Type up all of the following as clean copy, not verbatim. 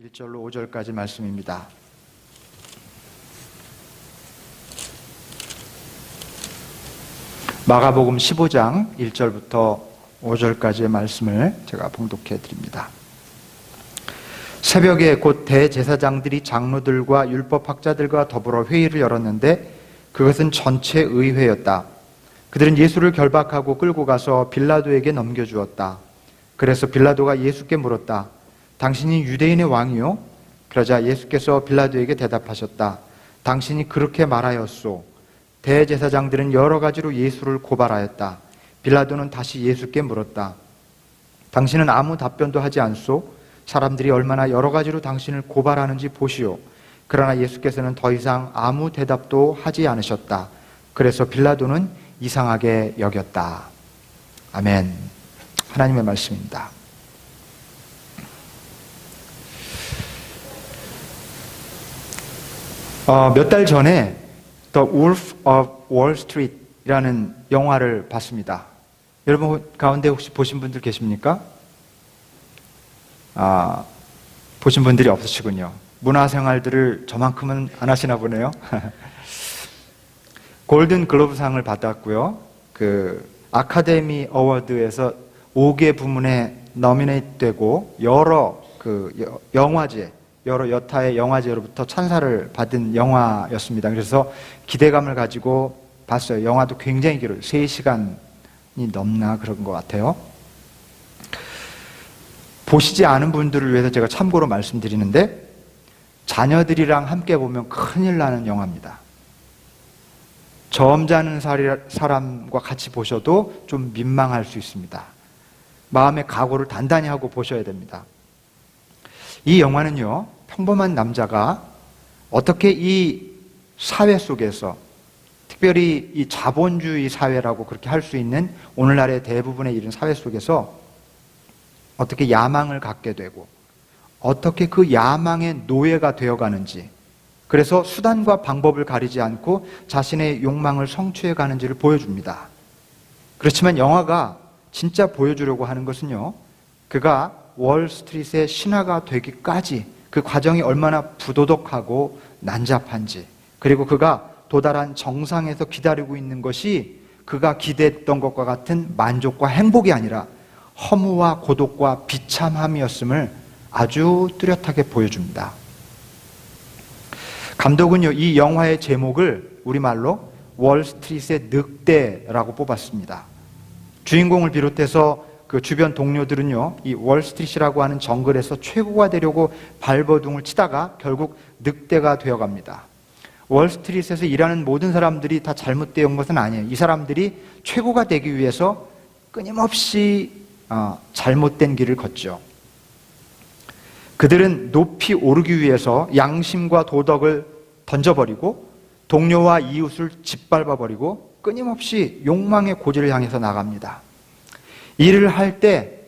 1절로 5절까지 말씀입니다. 마가복음 15장 1절부터 5절까지의 말씀을 제가 봉독해 드립니다. 새벽에 곧 대제사장들이 장로들과 율법학자들과 더불어 회의를 열었는데 그것은 전체 의회였다. 그들은 예수를 결박하고 끌고 가서 빌라도에게 넘겨주었다. 그래서 빌라도가 예수께 물었다. 당신이 유대인의 왕이요? 그러자 예수께서 빌라도에게 대답하셨다. 당신이 그렇게 말하였소. 대제사장들은 여러 가지로 예수를 고발하였다. 빌라도는 다시 예수께 물었다. 당신은 아무 답변도 하지 않소? 사람들이 얼마나 여러 가지로 당신을 고발하는지 보시오. 그러나 예수께서는 더 이상 아무 대답도 하지 않으셨다. 그래서 빌라도는 이상하게 여겼다. 아멘. 하나님의 말씀입니다. 몇 달 전에 The Wolf of Wall Street이라는 영화를 봤습니다. 여러분 가운데 혹시 보신 분들 계십니까? 보신 분들이 없으시군요. 문화생활들을 저만큼은 안 하시나 보네요. 골든 글로브상을 받았고요. 그 아카데미 어워드에서 5개 부문에 노미네이트 되고 여러 영화제, 여러 여타의 영화제로부터 찬사를 받은 영화였습니다. 그래서 기대감을 가지고 봤어요. 영화도 굉장히 길어요. 3시간이 넘나 그런 것 같아요. 보시지 않은 분들을 위해서 제가 참고로 말씀드리는데 자녀들이랑 함께 보면 큰일 나는 영화입니다. 점잖은 사람과 같이 보셔도 좀 민망할 수 있습니다. 마음의 각오를 단단히 하고 보셔야 됩니다. 이 영화는요, 평범한 남자가 어떻게 이 사회 속에서, 특별히 이 자본주의 사회라고 그렇게 할 수 있는 오늘날의 대부분의 이런 사회 속에서 어떻게 야망을 갖게 되고 어떻게 그 야망의 노예가 되어가는지, 그래서 수단과 방법을 가리지 않고 자신의 욕망을 성취해 가는지를 보여줍니다. 그렇지만 영화가 진짜 보여주려고 하는 것은요, 그가 월스트리트의 신하가 되기까지 그 과정이 얼마나 부도덕하고 난잡한지, 그리고 그가 도달한 정상에서 기다리고 있는 것이 그가 기대했던 것과 같은 만족과 행복이 아니라 허무와 고독과 비참함이었음을 아주 뚜렷하게 보여줍니다. 감독은요, 이 영화의 제목을 우리말로 월스트리트의 늑대라고 뽑았습니다. 주인공을 비롯해서 그 주변 동료들은요, 이 월스트리트라고 하는 정글에서 최고가 되려고 발버둥을 치다가 결국 늑대가 되어갑니다. 월스트리트에서 일하는 모든 사람들이 다 잘못되어 온 것은 아니에요. 이 사람들이 최고가 되기 위해서 끊임없이 잘못된 길을 걷죠. 그들은 높이 오르기 위해서 양심과 도덕을 던져버리고 동료와 이웃을 짓밟아버리고 끊임없이 욕망의 고지를 향해서 나갑니다. 일을 할 때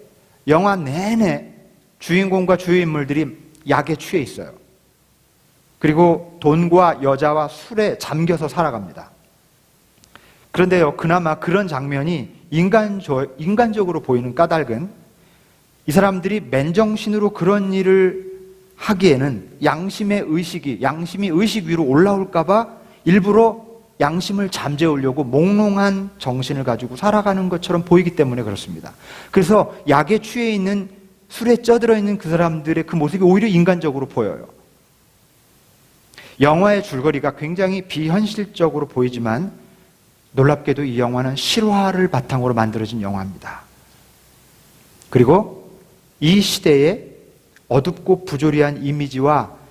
영화 내내 주인공과 주요 인물들이 약에 취해 있어요. 그리고 돈과 여자와 술에 잠겨서 살아갑니다. 그런데요, 그나마 그런 장면이 인간적으로 보이는 까닭은 이 사람들이 맨정신으로 그런 일을 하기에는 양심이 의식 위로 올라올까봐 일부러 양심을 잠재우려고 몽롱한 정신을 가지고 살아가는 것처럼 보이기 때문에 그렇습니다. 그래서 약에 취해 있는, 술에 쪄들어 있는 그 사람들의 그 모습이 오히려 인간적으로 보여요. 영화의 줄거리가 굉장히 비현실적으로 보이지만 놀랍게도 이 영화는 실화를 바탕으로 만들어진 영화입니다. 그리고 이 시대의 어둡고 부조리한 이미지와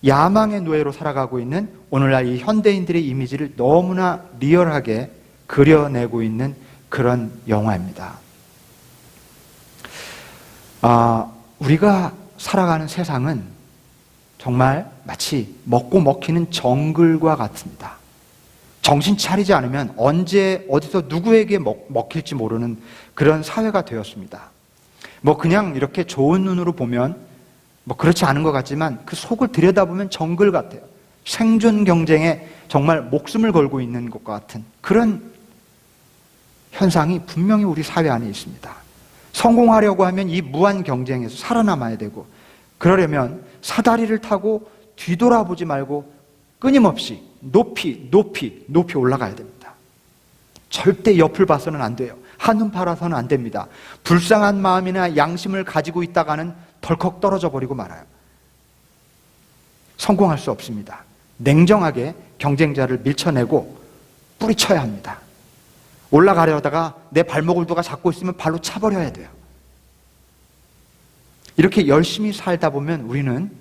야망의 노예로 살아가고 있는 오늘날 이 현대인들의 이미지를 너무나 리얼하게 그려내고 있는 그런 영화입니다. 우리가 살아가는 세상은 정말 마치 먹고 먹히는 정글과 같습니다. 정신 차리지 않으면 언제 어디서 누구에게 먹힐지 모르는 그런 사회가 되었습니다. 그냥 이렇게 좋은 눈으로 보면 그렇지 않은 것 같지만 그 속을 들여다보면 정글 같아요. 생존 경쟁에 정말 목숨을 걸고 있는 것과 같은 그런 현상이 분명히 우리 사회 안에 있습니다. 성공하려고 하면 이 무한 경쟁에서 살아남아야 되고, 그러려면 사다리를 타고 뒤돌아보지 말고 끊임없이 높이 올라가야 됩니다. 절대 옆을 봐서는 안 돼요. 한눈 팔아서는 안 됩니다. 불쌍한 마음이나 양심을 가지고 있다가는 덜컥 떨어져 버리고 말아요. 성공할 수 없습니다. 냉정하게 경쟁자를 밀쳐내고 뿌리쳐야 합니다. 올라가려다가 내 발목을 누가 잡고 있으면 발로 차버려야 돼요. 이렇게 열심히 살다 보면 우리는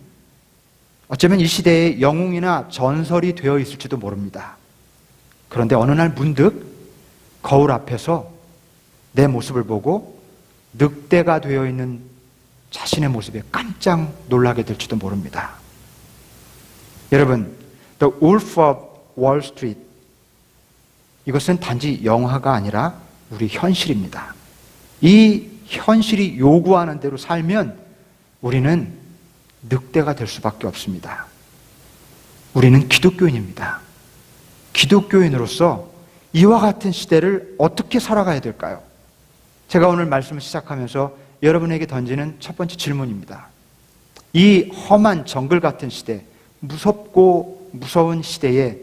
어쩌면 이 시대의 영웅이나 전설이 되어 있을지도 모릅니다. 그런데 어느 날 문득 거울 앞에서 내 모습을 보고 늑대가 되어 있는 자신의 모습에 깜짝 놀라게 될지도 모릅니다. 여러분, The Wolf of Wall Street, 이것은 단지 영화가 아니라 우리 현실입니다. 이 현실이 요구하는 대로 살면 우리는 늑대가 될 수밖에 없습니다. 우리는 기독교인입니다. 기독교인으로서 이와 같은 시대를 어떻게 살아가야 될까요? 제가 오늘 말씀을 시작하면서 여러분에게 던지는 첫 번째 질문입니다. 이 험한 정글 같은 시대, 무섭고 무서운 시대에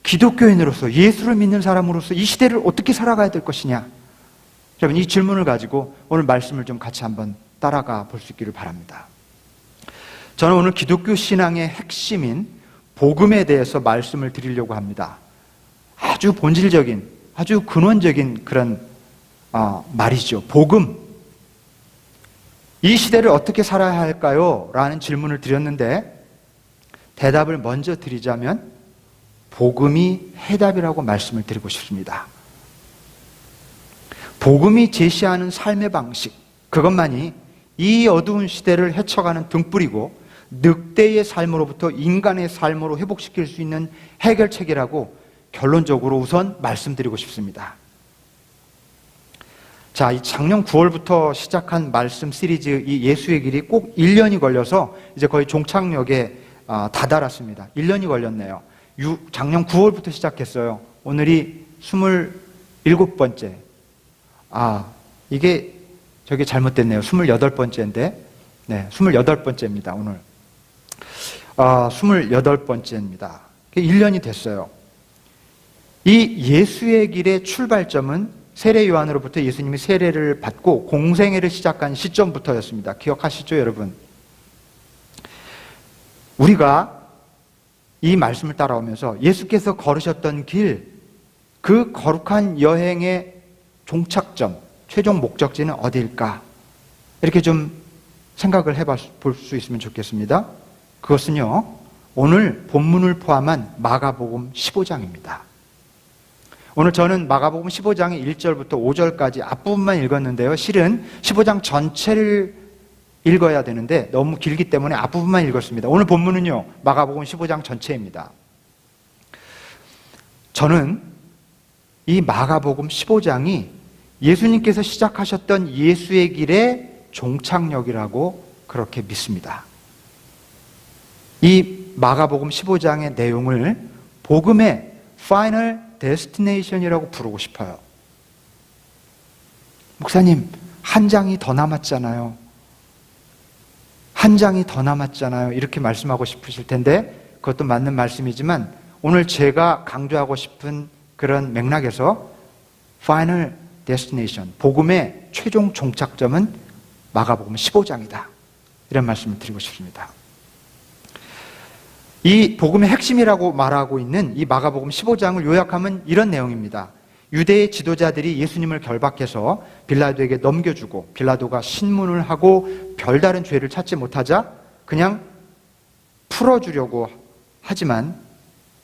기독교인으로서, 예수를 믿는 사람으로서 이 시대를 어떻게 살아가야 될 것이냐? 여러분, 이 질문을 가지고 오늘 말씀을 좀 같이 한번 따라가 볼 수 있기를 바랍니다. 저는 오늘 기독교 신앙의 핵심인 복음에 대해서 말씀을 드리려고 합니다. 아주 본질적인, 아주 근원적인 그런 말이죠. 복음. 이 시대를 어떻게 살아야 할까요? 라는 질문을 드렸는데 대답을 먼저 드리자면 복음이 해답이라고 말씀을 드리고 싶습니다. 복음이 제시하는 삶의 방식, 그것만이 이 어두운 시대를 헤쳐가는 등불이고 늑대의 삶으로부터 인간의 삶으로 회복시킬 수 있는 해결책이라고 결론적으로 우선 말씀드리고 싶습니다. 자, 이 작년 9월부터 시작한 말씀 시리즈 이 예수의 길이 꼭 1년이 걸려서 이제 거의 종착역에 다다랐습니다. 1년이 걸렸네요. 작년 9월부터 시작했어요. 오늘이 27번째. 이게 저게 잘못됐네요. 28번째인데. 네, 28번째입니다, 오늘. 28번째입니다. 1년이 됐어요. 이 예수의 길의 출발점은 세례 요한으로부터 예수님이 세례를 받고 공생애를 시작한 시점부터였습니다. 기억하시죠, 여러분? 우리가 이 말씀을 따라오면서 예수께서 걸으셨던 길, 그 거룩한 여행의 종착점, 최종 목적지는 어디일까? 이렇게 좀 생각을 해볼 수 있으면 좋겠습니다. 그것은요, 오늘 본문을 포함한 마가복음 15장입니다. 오늘 저는 마가복음 15장의 1절부터 5절까지 앞부분만 읽었는데요. 실은 15장 전체를 읽어야 되는데 너무 길기 때문에 앞부분만 읽었습니다. 오늘 본문은요, 마가복음 15장 전체입니다. 저는 이 마가복음 15장이 예수님께서 시작하셨던 예수의 길의 종착역이라고 그렇게 믿습니다. 이 마가복음 15장의 내용을 복음의 파이널 데스티네이션이라고 부르고 싶어요. 목사님, 한 장이 더 남았잖아요. 한 장이 더 남았잖아요. 이렇게 말씀하고 싶으실 텐데 그것도 맞는 말씀이지만 오늘 제가 강조하고 싶은 그런 맥락에서 파이널 데스티네이션, 복음의 최종 종착점은 마가복음 15장이다. 이런 말씀을 드리고 싶습니다. 이 복음의 핵심이라고 말하고 있는 이 마가복음 15장을 요약하면 이런 내용입니다. 유대의 지도자들이 예수님을 결박해서 빌라도에게 넘겨주고 빌라도가 신문을 하고 별다른 죄를 찾지 못하자 그냥 풀어주려고 하지만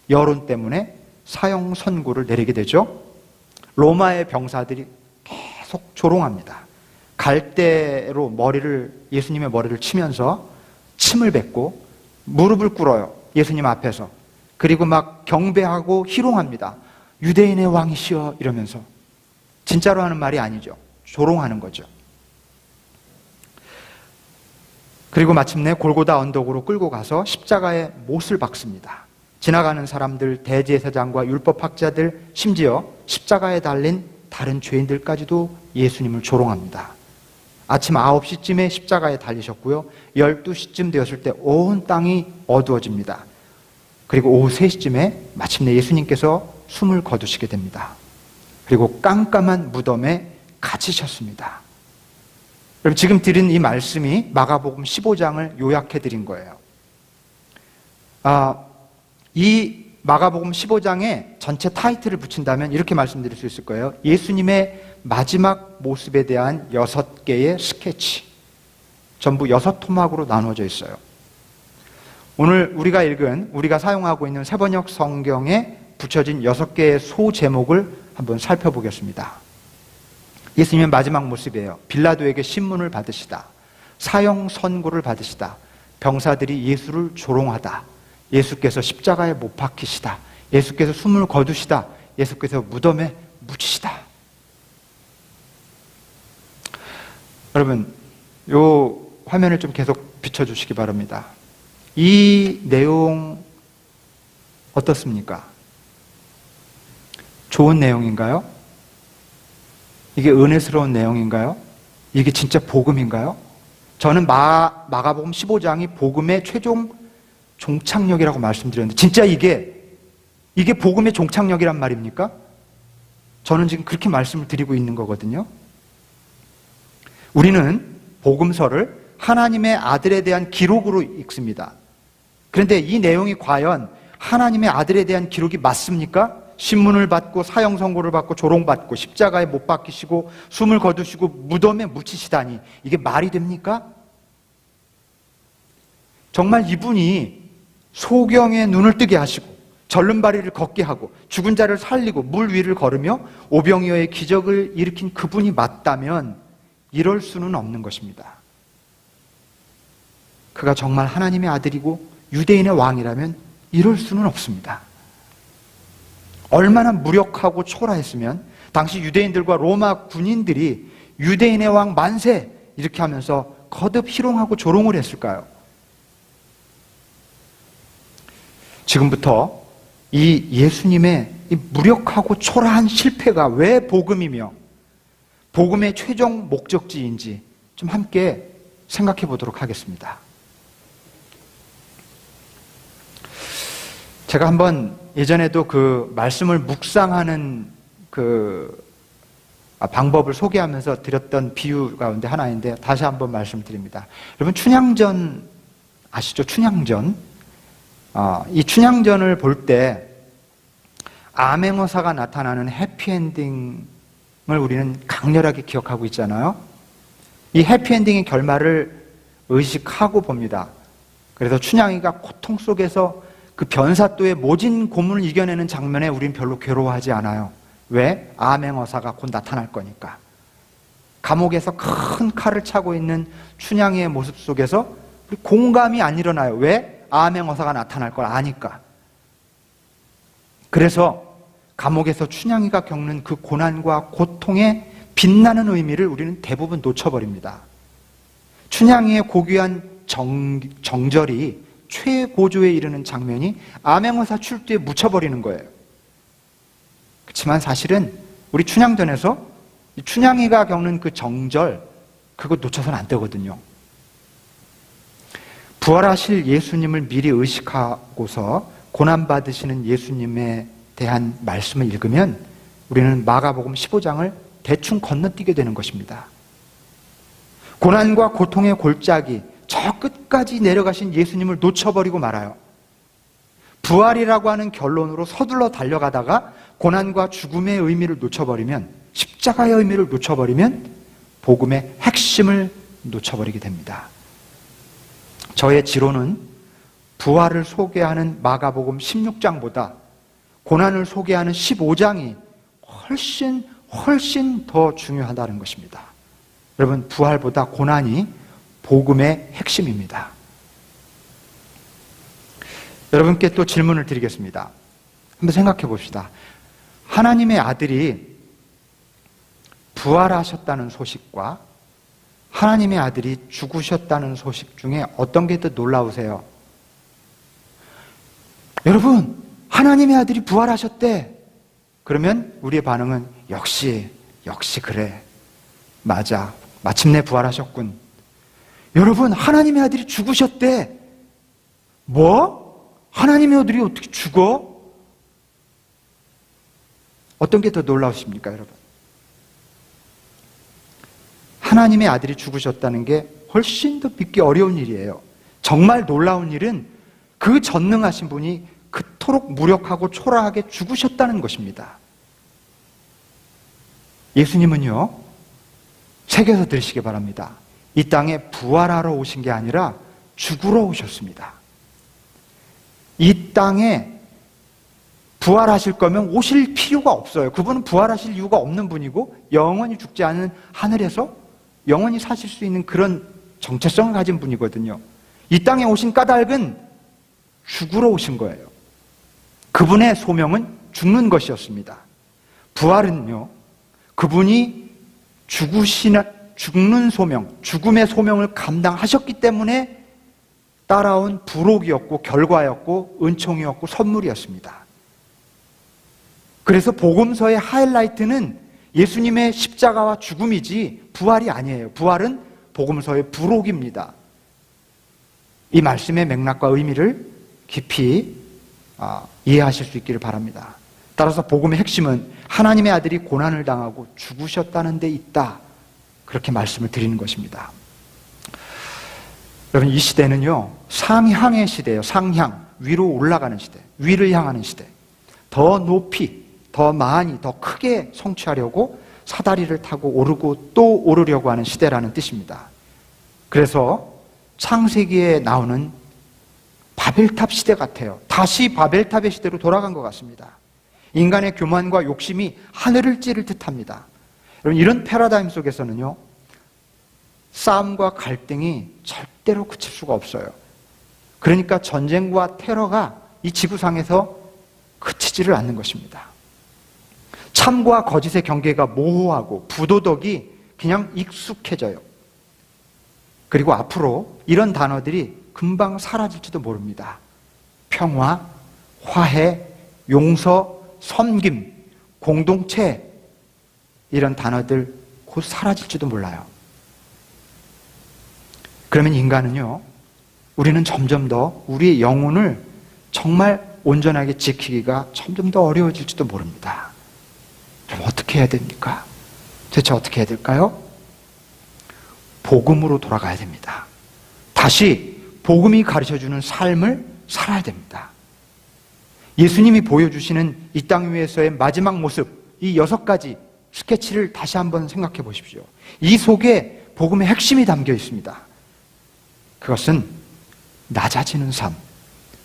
여론 때문에 사형 선고를 내리게 되죠. 로마의 병사들이 계속 조롱합니다. 갈대로 예수님의 머리를 치면서 침을 뱉고 무릎을 꿇어요. 예수님 앞에서. 그리고 막 경배하고 희롱합니다. 유대인의 왕이시여 이러면서. 진짜로 하는 말이 아니죠. 조롱하는 거죠. 그리고 마침내 골고다 언덕으로 끌고 가서 십자가에 못을 박습니다. 지나가는 사람들, 대제사장과 율법학자들, 심지어 십자가에 달린 다른 죄인들까지도 예수님을 조롱합니다. 아침 9시쯤에 십자가에 달리셨고요. 12시쯤 되었을 때 온 땅이 어두워집니다. 그리고 오후 3시쯤에 마침내 예수님께서 숨을 거두시게 됩니다. 그리고 깜깜한 무덤에 갇히셨습니다. 여러분, 지금 드린 이 말씀이 마가복음 15장을 요약해 드린 거예요. 이 마가복음 15장에 전체 타이틀을 붙인다면 이렇게 말씀드릴 수 있을 거예요. 예수님의 마지막 모습에 대한 6개의 스케치. 전부 6토막으로 나누어져 있어요. 오늘 우리가 사용하고 있는 새번역 성경에 붙여진 6개의 소제목을 한번 살펴보겠습니다. 예수님의 마지막 모습이에요. 빌라도에게 신문을 받으시다. 사형 선고를 받으시다. 병사들이 예수를 조롱하다. 예수께서 십자가에 못 박히시다. 예수께서 숨을 거두시다. 예수께서 무덤에 묻히시다. 여러분, 요 화면을 좀 계속 비춰주시기 바랍니다. 이 내용 어떻습니까? 좋은 내용인가요? 이게 은혜스러운 내용인가요? 이게 진짜 복음인가요? 저는 마가복음 15장이 복음의 최종 종착역이라고 말씀드렸는데 진짜 이게 복음의 종착역이란 말입니까? 저는 지금 그렇게 말씀을 드리고 있는 거거든요. 우리는 복음서를 하나님의 아들에 대한 기록으로 읽습니다. 그런데 이 내용이 과연 하나님의 아들에 대한 기록이 맞습니까? 신문을 받고 사형 선고를 받고 조롱받고 십자가에 못 박히시고 숨을 거두시고 무덤에 묻히시다니 이게 말이 됩니까? 정말 이분이 소경의 눈을 뜨게 하시고 절름발이를 걷게 하고 죽은 자를 살리고 물 위를 걸으며 오병이어의 기적을 일으킨 그분이 맞다면 이럴 수는 없는 것입니다. 그가 정말 하나님의 아들이고 유대인의 왕이라면 이럴 수는 없습니다. 얼마나 무력하고 초라했으면 당시 유대인들과 로마 군인들이 유대인의 왕 만세 이렇게 하면서 거듭 희롱하고 조롱을 했을까요? 지금부터 이 예수님의 이 무력하고 초라한 실패가 왜 복음이며 복음의 최종 목적지인지 좀 함께 생각해 보도록 하겠습니다. 제가 한번 예전에도 그 말씀을 묵상하는 방법을 소개하면서 드렸던 비유 가운데 하나인데 다시 한번 말씀드립니다. 여러분, 춘향전 아시죠? 춘향전. 이 춘향전을 볼 때 암행어사가 나타나는 해피엔딩을 우리는 강렬하게 기억하고 있잖아요. 이 해피엔딩의 결말을 의식하고 봅니다. 그래서 춘향이가 고통 속에서 그 변사또의 모진 고문을 이겨내는 장면에 우린 별로 괴로워하지 않아요. 왜? 암행어사가 곧 나타날 거니까. 감옥에서 큰 칼을 차고 있는 춘향이의 모습 속에서 우리 공감이 안 일어나요. 왜? 암행어사가 나타날 걸 아니까. 그래서 감옥에서 춘향이가 겪는 그 고난과 고통의 빛나는 의미를 우리는 대부분 놓쳐버립니다. 춘향이의 고귀한 정절이 최고조에 이르는 장면이 암행어사 출두에 묻혀버리는 거예요. 그렇지만 사실은 우리 춘향전에서 춘향이가 겪는 그 정절, 그거 놓쳐서는 안 되거든요. 부활하실 예수님을 미리 의식하고서 고난받으시는 예수님에 대한 말씀을 읽으면 우리는 마가복음 15장을 대충 건너뛰게 되는 것입니다. 고난과 고통의 골짜기, 저 끝까지 내려가신 예수님을 놓쳐버리고 말아요. 부활이라고 하는 결론으로 서둘러 달려가다가 고난과 죽음의 의미를 놓쳐버리면, 십자가의 의미를 놓쳐버리면 복음의 핵심을 놓쳐버리게 됩니다. 저의 지론은 부활을 소개하는 마가복음 16장보다 고난을 소개하는 15장이 훨씬 더 중요하다는 것입니다. 여러분, 부활보다 고난이 복음의 핵심입니다. 여러분께 또 질문을 드리겠습니다. 한번 생각해 봅시다. 하나님의 아들이 부활하셨다는 소식과 하나님의 아들이 죽으셨다는 소식 중에 어떤 게 더 놀라우세요? 여러분, 하나님의 아들이 부활하셨대. 그러면 우리의 반응은 역시 그래. 맞아. 마침내 부활하셨군. 여러분, 하나님의 아들이 죽으셨대. 뭐? 하나님의 아들이 어떻게 죽어? 어떤 게 더 놀라우십니까, 여러분? 하나님의 아들이 죽으셨다는 게 훨씬 더 믿기 어려운 일이에요. 정말 놀라운 일은 그 전능하신 분이 그토록 무력하고 초라하게 죽으셨다는 것입니다. 예수님은요, 새겨서 들으시기 바랍니다. 이 땅에 부활하러 오신 게 아니라 죽으러 오셨습니다. 이 땅에 부활하실 거면 오실 필요가 없어요. 그분은 부활하실 이유가 없는 분이고 영원히 죽지 않은 하늘에서 영원히 사실 수 있는 그런 정체성을 가진 분이거든요. 이 땅에 오신 까닭은 죽으러 오신 거예요. 그분의 소명은 죽는 것이었습니다. 부활은요, 그분이 죽는 소명, 죽음의 소명을 감당하셨기 때문에 따라온 부록이었고 결과였고 은총이었고 선물이었습니다. 그래서 복음서의 하이라이트는 예수님의 십자가와 죽음이지 부활이 아니에요. 부활은 복음서의 부록입니다. 이 말씀의 맥락과 의미를 깊이 이해하실 수 있기를 바랍니다. 따라서 복음의 핵심은 하나님의 아들이 고난을 당하고 죽으셨다는 데 있다. 그렇게 말씀을 드리는 것입니다. 여러분, 이 시대는요, 상향의 시대예요. 상향, 위로 올라가는 시대, 위를 향하는 시대. 더 높이, 더 많이, 더 크게 성취하려고 사다리를 타고 오르고 또 오르려고 하는 시대라는 뜻입니다. 그래서 창세기에 나오는 바벨탑 시대 같아요. 다시 바벨탑의 시대로 돌아간 것 같습니다. 인간의 교만과 욕심이 하늘을 찌를 듯합니다. 여러분, 이런 패러다임 속에서는요, 싸움과 갈등이 절대로 그칠 수가 없어요. 그러니까 전쟁과 테러가 이 지구상에서 그치지를 않는 것입니다. 참과 거짓의 경계가 모호하고 부도덕이 그냥 익숙해져요. 그리고 앞으로 이런 단어들이 금방 사라질지도 모릅니다. 평화, 화해, 용서, 섬김, 공동체, 이런 단어들 곧 사라질지도 몰라요. 그러면 인간은요, 우리는 점점 더 우리의 영혼을 정말 온전하게 지키기가 점점 더 어려워질지도 모릅니다. 그럼 어떻게 해야 됩니까? 대체 어떻게 해야 될까요? 복음으로 돌아가야 됩니다. 다시 복음이 가르쳐주는 삶을 살아야 됩니다. 예수님이 보여주시는 이 땅 위에서의 마지막 모습, 이 6가지 스케치를 다시 한번 생각해 보십시오. 이 속에 복음의 핵심이 담겨 있습니다. 그것은 낮아지는 삶,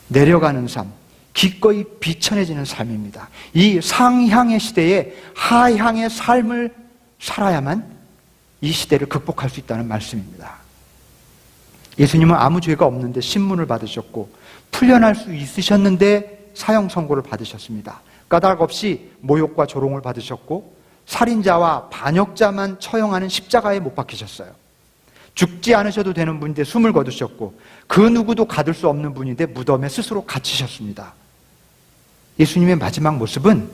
내려가는 삶, 기꺼이 비천해지는 삶입니다. 이 상향의 시대에 하향의 삶을 살아야만 이 시대를 극복할 수 있다는 말씀입니다. 예수님은 아무 죄가 없는데 신문을 받으셨고 풀려날 수 있으셨는데 사형 선고를 받으셨습니다. 까닭 없이 모욕과 조롱을 받으셨고 살인자와 반역자만 처형하는 십자가에 못 박히셨어요. 죽지 않으셔도 되는 분인데 숨을 거두셨고 그 누구도 가둘 수 없는 분인데 무덤에 스스로 갇히셨습니다. 예수님의 마지막 모습은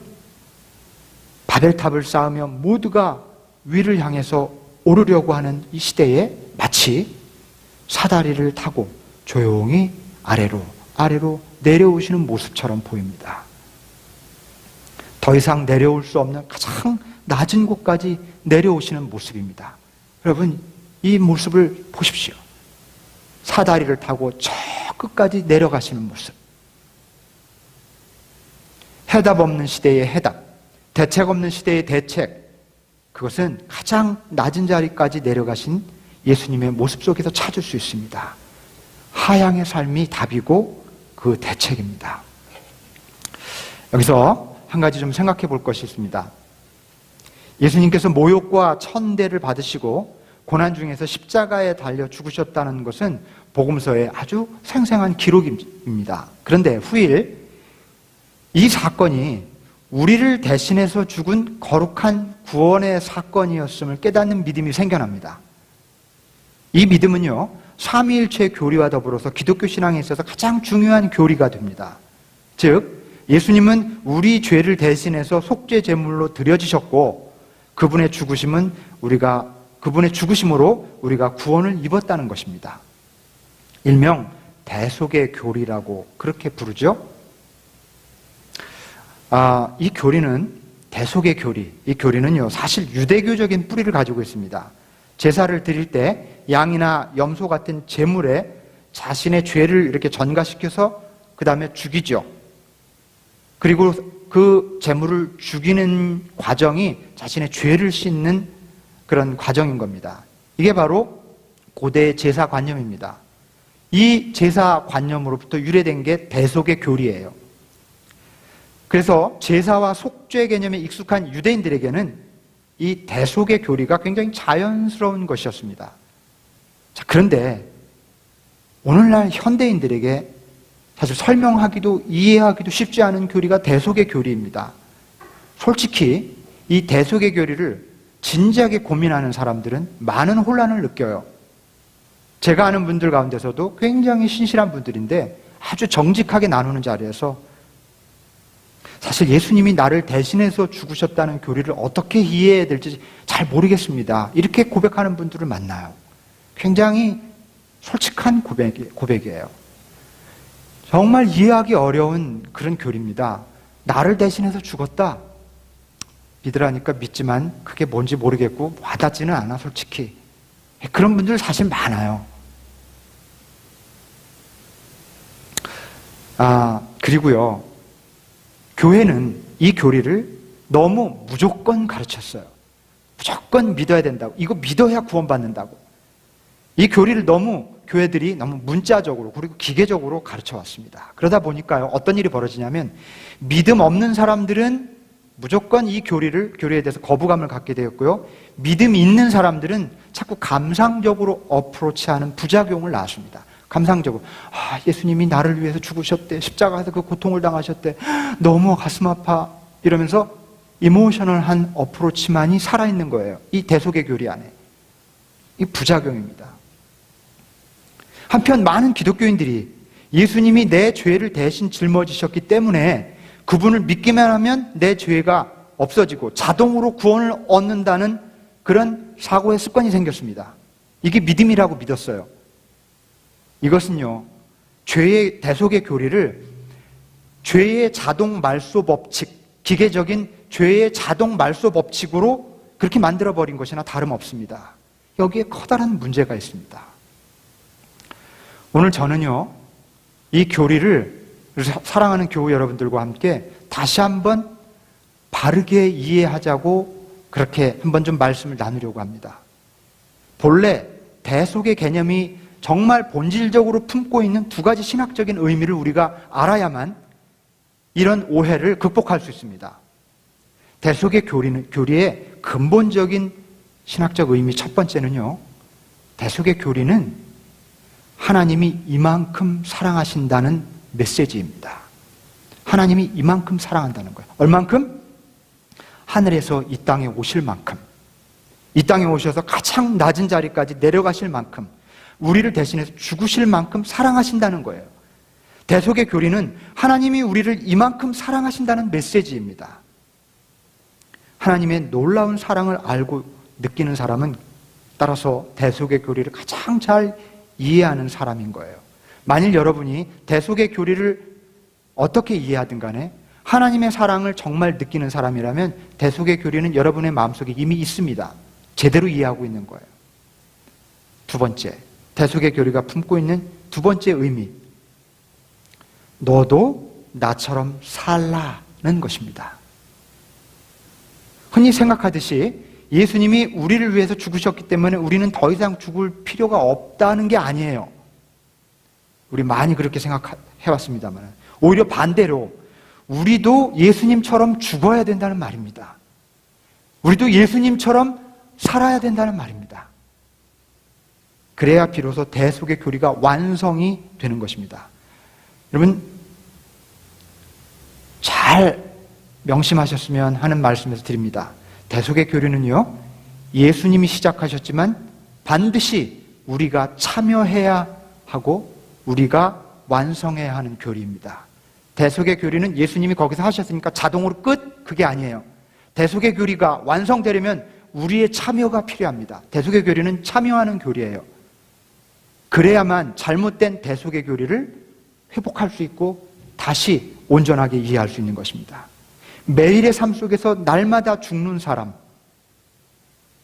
바벨탑을 쌓으며 모두가 위를 향해서 오르려고 하는 이 시대에 마치 사다리를 타고 조용히 아래로 내려오시는 모습처럼 보입니다. 더 이상 내려올 수 없는 가장 낮은 곳까지 내려오시는 모습입니다. 여러분, 이 모습을 보십시오. 사다리를 타고 저 끝까지 내려가시는 모습. 해답 없는 시대의 해답, 대책 없는 시대의 대책, 그것은 가장 낮은 자리까지 내려가신 예수님의 모습 속에서 찾을 수 있습니다. 하향의 삶이 답이고 그 대책입니다. 여기서 한 가지 좀 생각해 볼 것이 있습니다. 예수님께서 모욕과 천대를 받으시고 고난 중에서 십자가에 달려 죽으셨다는 것은 복음서의 아주 생생한 기록입니다. 그런데 후일 이 사건이 우리를 대신해서 죽은 거룩한 구원의 사건이었음을 깨닫는 믿음이 생겨납니다. 이 믿음은요, 삼위일체 교리와 더불어서 기독교 신앙에 있어서 가장 중요한 교리가 됩니다. 즉, 예수님은 우리 죄를 대신해서 속죄 제물로 드려지셨고 그분의 죽으심은 우리가 그분의 죽으심으로 우리가 구원을 입었다는 것입니다. 일명 대속의 교리라고 그렇게 부르죠. 이 교리는 대속의 교리, 이 교리는요 사실 유대교적인 뿌리를 가지고 있습니다. 제사를 드릴 때 양이나 염소 같은 제물에 자신의 죄를 이렇게 전가시켜서 그 다음에 죽이죠. 그리고 그 제물을 죽이는 과정이 자신의 죄를 씻는 그런 과정인 겁니다. 이게 바로 고대의 제사관념입니다. 이 제사관념으로부터 유래된 게 대속의 교리예요. 그래서 제사와 속죄 개념에 익숙한 유대인들에게는 이 대속의 교리가 굉장히 자연스러운 것이었습니다. 자, 그런데 오늘날 현대인들에게 사실 설명하기도 이해하기도 쉽지 않은 교리가 대속의 교리입니다. 솔직히 이 대속의 교리를 진지하게 고민하는 사람들은 많은 혼란을 느껴요. 제가 아는 분들 가운데서도 굉장히 신실한 분들인데 아주 정직하게 나누는 자리에서 사실 예수님이 나를 대신해서 죽으셨다는 교리를 어떻게 이해해야 될지 잘 모르겠습니다. 이렇게 고백하는 분들을 만나요. 굉장히 솔직한 고백이에요. 정말 이해하기 어려운 그런 교리입니다. 나를 대신해서 죽었다. 믿으라니까 믿지만 그게 뭔지 모르겠고 와닿지는 않아 솔직히. 그런 분들 사실 많아요. 그리고요. 교회는 이 교리를 너무 무조건 가르쳤어요. 무조건 믿어야 된다고. 이거 믿어야 구원받는다고. 이 교리를 교회들이 너무 문자적으로 그리고 기계적으로 가르쳐 왔습니다. 그러다 보니까요, 어떤 일이 벌어지냐면 믿음 없는 사람들은 무조건 이 교리에 대해서 거부감을 갖게 되었고요. 믿음이 있는 사람들은 자꾸 감상적으로 어프로치하는 부작용을 낳았습니다. 감상적으로 예수님이 나를 위해서 죽으셨대. 십자가에서 그 고통을 당하셨대. 너무 가슴 아파. 이러면서 이모셔널한 어프로치만이 살아있는 거예요. 이 대속의 교리 안에. 이 부작용입니다. 한편 많은 기독교인들이 예수님이 내 죄를 대신 짊어지셨기 때문에 그분을 믿기만 하면 내 죄가 없어지고 자동으로 구원을 얻는다는 그런 사고의 습관이 생겼습니다. 이게 믿음이라고 믿었어요. 이것은요, 죄의 대속의 교리를 죄의 자동 말소 법칙, 기계적인 죄의 자동 말소 법칙으로 그렇게 만들어버린 것이나 다름없습니다. 여기에 커다란 문제가 있습니다. 오늘 저는요, 이 교리를 사랑하는 교우 여러분들과 함께 다시 한번 바르게 이해하자고 그렇게 한번 좀 말씀을 나누려고 합니다. 본래 대속의 개념이 정말 본질적으로 품고 있는 두 가지 신학적인 의미를 우리가 알아야만 이런 오해를 극복할 수 있습니다. 대속의 교리의 근본적인 신학적 의미 첫 번째는요, 대속의 교리는 하나님이 이만큼 사랑하신다는 메시지입니다. 하나님이 이만큼 사랑한다는 거예요. 얼만큼? 하늘에서 이 땅에 오실 만큼, 이 땅에 오셔서 가장 낮은 자리까지 내려가실 만큼, 우리를 대신해서 죽으실 만큼 사랑하신다는 거예요. 대속의 교리는 하나님이 우리를 이만큼 사랑하신다는 메시지입니다. 하나님의 놀라운 사랑을 알고 느끼는 사람은 따라서 대속의 교리를 가장 잘 이해하는 사람인 거예요. 만일 여러분이 대속의 교리를 어떻게 이해하든 간에 하나님의 사랑을 정말 느끼는 사람이라면 대속의 교리는 여러분의 마음속에 이미 있습니다. 제대로 이해하고 있는 거예요. 두 번째, 대속의 교리가 품고 있는 두 번째 의미, 너도 나처럼 살라는 것입니다. 흔히 생각하듯이 예수님이 우리를 위해서 죽으셨기 때문에 우리는 더 이상 죽을 필요가 없다는 게 아니에요. 우리 많이 그렇게 생각해왔습니다만 오히려 반대로 우리도 예수님처럼 죽어야 된다는 말입니다. 우리도 예수님처럼 살아야 된다는 말입니다. 그래야 비로소 대속의 교리가 완성이 되는 것입니다. 여러분 잘 명심하셨으면 하는 말씀에서 드립니다. 대속의 교리는요, 예수님이 시작하셨지만 반드시 우리가 참여해야 하고 우리가 완성해야 하는 교리입니다. 대속의 교리는 예수님이 거기서 하셨으니까 자동으로 끝? 그게 아니에요. 대속의 교리가 완성되려면 우리의 참여가 필요합니다. 대속의 교리는 참여하는 교리예요. 그래야만 잘못된 대속의 교리를 회복할 수 있고 다시 온전하게 이해할 수 있는 것입니다. 매일의 삶 속에서 날마다 죽는 사람,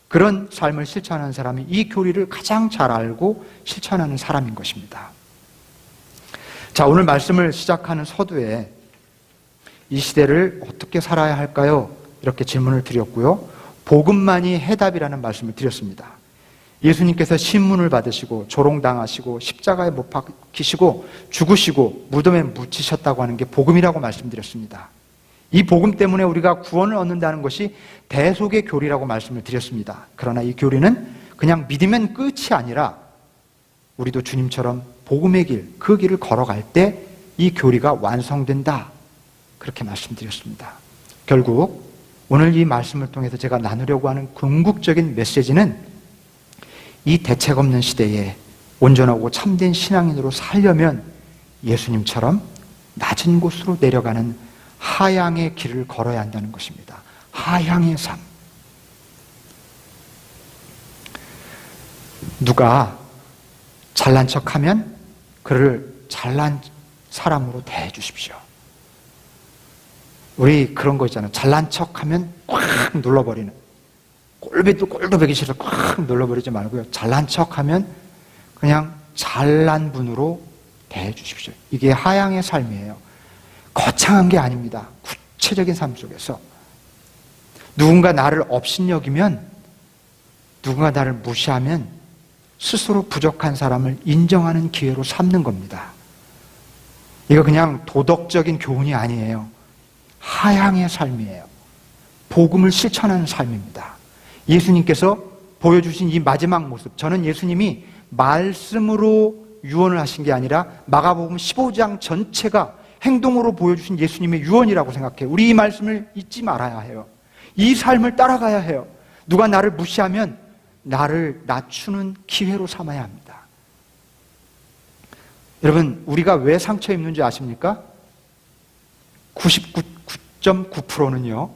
그런 삶을 실천하는 사람이 이 교리를 가장 잘 알고 실천하는 사람인 것입니다. 자, 오늘 말씀을 시작하는 서두에 이 시대를 어떻게 살아야 할까요? 이렇게 질문을 드렸고요. 복음만이 해답이라는 말씀을 드렸습니다. 예수님께서 신문을 받으시고 조롱당하시고 십자가에 못 박히시고 죽으시고 무덤에 묻히셨다고 하는 게 복음이라고 말씀드렸습니다. 이 복음 때문에 우리가 구원을 얻는다는 것이 대속의 교리라고 말씀을 드렸습니다. 그러나 이 교리는 그냥 믿으면 끝이 아니라 우리도 주님처럼 복음의 길, 그 길을 걸어갈 때 이 교리가 완성된다. 그렇게 말씀드렸습니다. 결국 오늘 이 말씀을 통해서 제가 나누려고 하는 궁극적인 메시지는 이 대책 없는 시대에 온전하고 참된 신앙인으로 살려면 예수님처럼 낮은 곳으로 내려가는 하향의 길을 걸어야 한다는 것입니다. 하향의 삶. 누가 잘난 척하면 그를 잘난 사람으로 대해 주십시오. 우리 그런 거 있잖아요. 잘난 척하면 꽉 눌러버리는. 꼴도 보기 싫어서 꽉 눌러버리지 말고요. 잘난 척하면 그냥 잘난 분으로 대해 주십시오. 이게 하향의 삶이에요. 거창한 게 아닙니다. 구체적인 삶 속에서 누군가 나를 업신여기면, 누군가 나를 무시하면 스스로 부족한 사람을 인정하는 기회로 삼는 겁니다. 이거 그냥 도덕적인 교훈이 아니에요. 하향의 삶이에요. 복음을 실천하는 삶입니다. 예수님께서 보여주신 이 마지막 모습, 저는 예수님이 말씀으로 유언을 하신 게 아니라 마가복음 15장 전체가 행동으로 보여주신 예수님의 유언이라고 생각해요. 우리 이 말씀을 잊지 말아야 해요. 이 삶을 따라가야 해요. 누가 나를 무시하면 나를 낮추는 기회로 삼아야 합니다. 여러분, 우리가 왜 상처 입는지 아십니까? 99.9%는요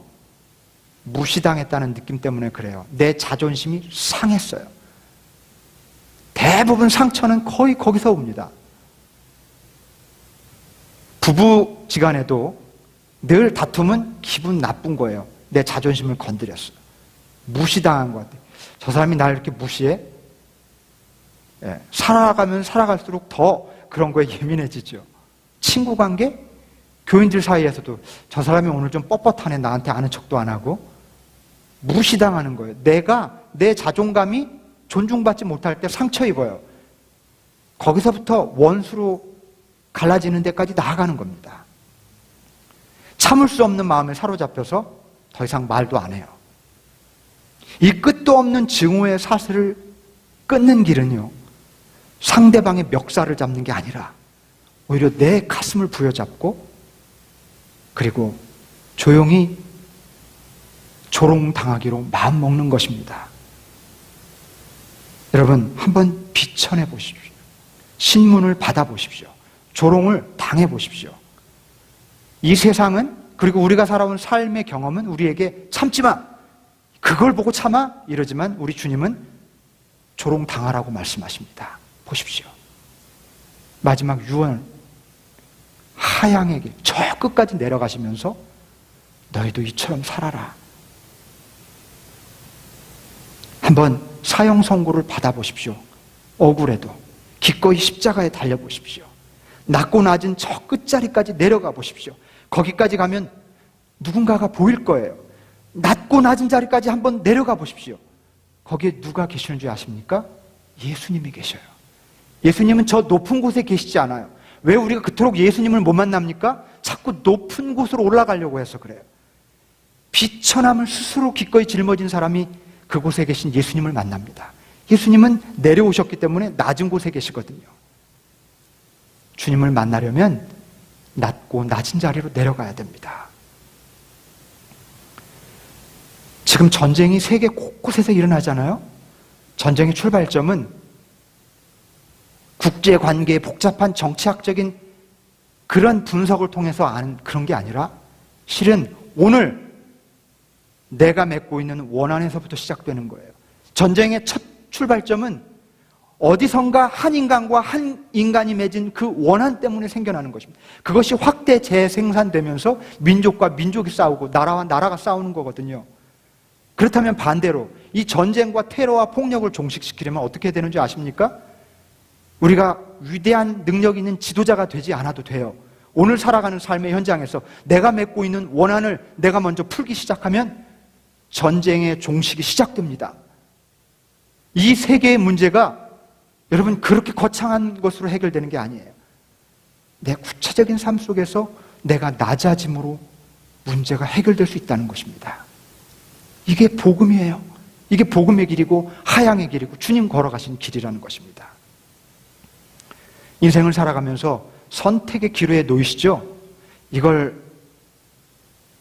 무시당했다는 느낌 때문에 그래요. 내 자존심이 상했어요. 대부분 상처는 거의 거기서 옵니다. 부부지간에도 늘 다툼은 기분 나쁜 거예요. 내 자존심을 건드렸어요. 무시당한 것 같아요. 저 사람이 나를 이렇게 무시해? 살아가면 살아갈수록 더 그런 거에 예민해지죠. 친구 관계? 교인들 사이에서도 저 사람이 오늘 좀 뻣뻣하네, 나한테 아는 척도 안 하고. 무시당하는 거예요. 내 자존감이 존중받지 못할 때 상처 입어요. 거기서부터 원수로 갈라지는 데까지 나아가는 겁니다. 참을 수 없는 마음에 사로잡혀서 더 이상 말도 안 해요. 이 끝도 없는 증오의 사슬을 끊는 길은요, 상대방의 멱살을 잡는 게 아니라 오히려 내 가슴을 부여잡고 그리고 조용히 조롱당하기로 마음먹는 것입니다. 여러분, 한번 비천해 보십시오. 신문을 받아보십시오. 조롱을 당해보십시오. 이 세상은, 그리고 우리가 살아온 삶의 경험은 우리에게 참지 마, 그걸 보고 참아, 이러지만 우리 주님은 조롱당하라고 말씀하십니다. 보십시오. 마지막 유언, 하향의 길, 저 끝까지 내려가시면서 너희도 이처럼 살아라. 한번 사형 선고를 받아보십시오. 억울해도 기꺼이 십자가에 달려보십시오. 낮고 낮은 저 끝자리까지 내려가 보십시오. 거기까지 가면 누군가가 보일 거예요. 낮고 낮은 자리까지 한번 내려가 보십시오. 거기에 누가 계시는 줄 아십니까? 예수님이 계셔요. 예수님은 저 높은 곳에 계시지 않아요. 왜 우리가 그토록 예수님을 못 만납니까? 자꾸 높은 곳으로 올라가려고 해서 그래요. 비천함을 스스로 기꺼이 짊어진 사람이 그곳에 계신 예수님을 만납니다. 예수님은 내려오셨기 때문에 낮은 곳에 계시거든요. 주님을 만나려면 낮고 낮은 자리로 내려가야 됩니다. 지금 전쟁이 세계 곳곳에서 일어나잖아요. 전쟁의 출발점은 국제관계의 복잡한 정치학적인 그런 분석을 통해서 아는 그런 게 아니라 실은 오늘 내가 맺고 있는 원한에서부터 시작되는 거예요. 전쟁의 첫 출발점은 어디선가 한 인간과 한 인간이 맺은 그 원한 때문에 생겨나는 것입니다. 그것이 확대 재생산되면서 민족과 민족이 싸우고 나라와 나라가 싸우는 거거든요. 그렇다면 반대로 이 전쟁과 테러와 폭력을 종식시키려면 어떻게 되는지 아십니까? 우리가 위대한 능력 있는 지도자가 되지 않아도 돼요. 오늘 살아가는 삶의 현장에서 내가 맺고 있는 원한을 내가 먼저 풀기 시작하면 전쟁의 종식이 시작됩니다. 이 세계의 문제가 여러분 그렇게 거창한 것으로 해결되는 게 아니에요. 내 구체적인 삶 속에서 내가 낮아짐으로 문제가 해결될 수 있다는 것입니다. 이게 복음이에요. 이게 복음의 길이고 하향의 길이고 주님 걸어가신 길이라는 것입니다. 인생을 살아가면서 선택의 기로에 놓이시죠? 이걸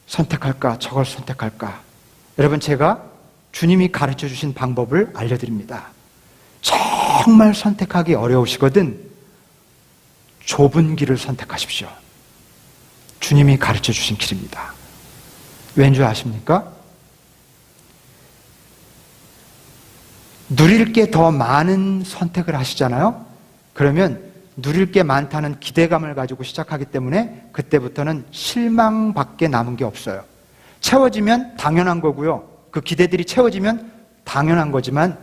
선택할까 저걸 선택할까. 여러분 제가 주님이 가르쳐 주신 방법을 알려드립니다. 정말 선택하기 어려우시거든 좁은 길을 선택하십시오. 주님이 가르쳐 주신 길입니다. 왠 줄 아십니까? 누릴 게 더 많은 선택을 하시잖아요. 그러면 누릴 게 많다는 기대감을 가지고 시작하기 때문에 그때부터는 실망밖에 남은 게 없어요. 채워지면 당연한 거고요. 그 기대들이 채워지면 당연한 거지만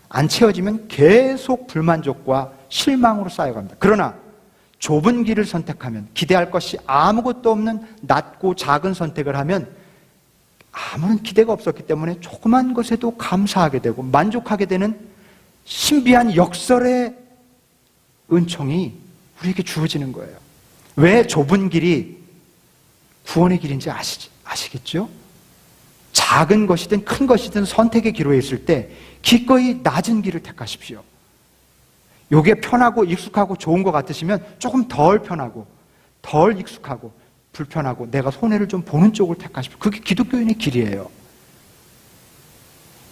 안 채워지면 계속 불만족과 실망으로 쌓여갑니다. 그러나 좁은 길을 선택하면 기대할 것이 아무것도 없는 낮고 작은 선택을 하면 아무런 기대가 없었기 때문에 조그만 것에도 감사하게 되고 만족하게 되는 신비한 역설의 은총이 우리에게 주어지는 거예요. 왜 좁은 길이 구원의 길인지 아시겠죠? 작은 것이든 큰 것이든 선택의 기로에 있을 때 기꺼이 낮은 길을 택하십시오. 이게 편하고 익숙하고 좋은 것 같으시면 조금 덜 편하고 덜 익숙하고 불편하고 내가 손해를 좀 보는 쪽을 택하십시오. 그게 기독교인의 길이에요.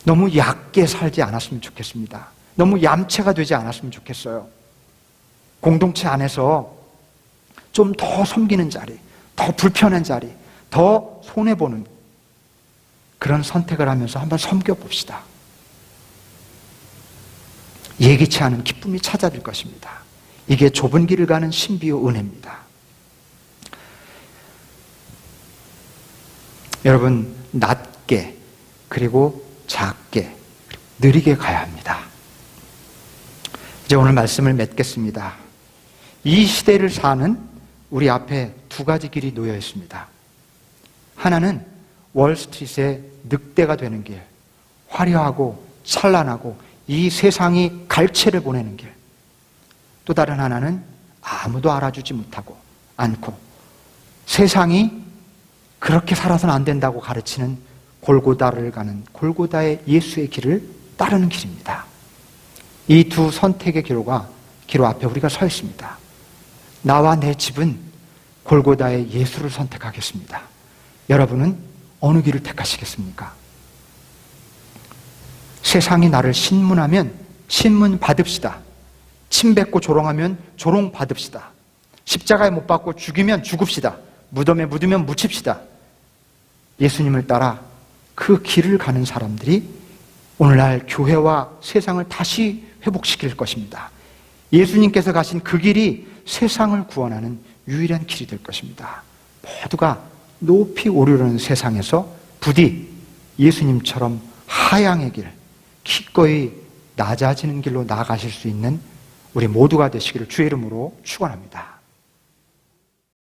너무 얕게 살지 않았으면 좋겠습니다. 너무 얌체가 되지 않았으면 좋겠어요. 공동체 안에서 좀 더 섬기는 자리, 더 불편한 자리, 더 손해보는 그런 선택을 하면서 한번 섬겨봅시다. 예기치 않은 기쁨이 찾아들 것입니다. 이게 좁은 길을 가는 신비의 은혜입니다. 여러분, 낮게 그리고 작게 느리게 가야 합니다. 이제 오늘 말씀을 맺겠습니다. 이 시대를 사는 우리 앞에 두 가지 길이 놓여 있습니다. 하나는 월스트리트의 늑대가 되는 길, 화려하고 찬란하고 이 세상이 갈채를 보내는 길. 또 다른 하나는 아무도 알아주지 못하고 않고 세상이 그렇게 살아서는 안 된다고 가르치는 골고다를 가는 골고다의 예수의 길을 따르는 길입니다. 이 두 선택의 기로 앞에 우리가 서 있습니다. 나와 내 집은 골고다의 예수를 선택하겠습니다. 여러분은 어느 길을 택하시겠습니까? 세상이 나를 신문하면 신문 받읍시다. 침 뱉고 조롱하면 조롱 받읍시다. 십자가에 못 박고 죽이면 죽읍시다. 무덤에 묻으면 묻힙시다. 예수님을 따라 그 길을 가는 사람들이 오늘날 교회와 세상을 다시 회복시킬 것입니다. 예수님께서 가신 그 길이 세상을 구원하는 유일한 길이 될 것입니다. 모두가 높이 오르려는 세상에서 부디 예수님처럼 하향의 길, 기꺼이 낮아지는 길로 나아가실 수 있는 우리 모두가 되시기를 주의 이름으로 축원합니다.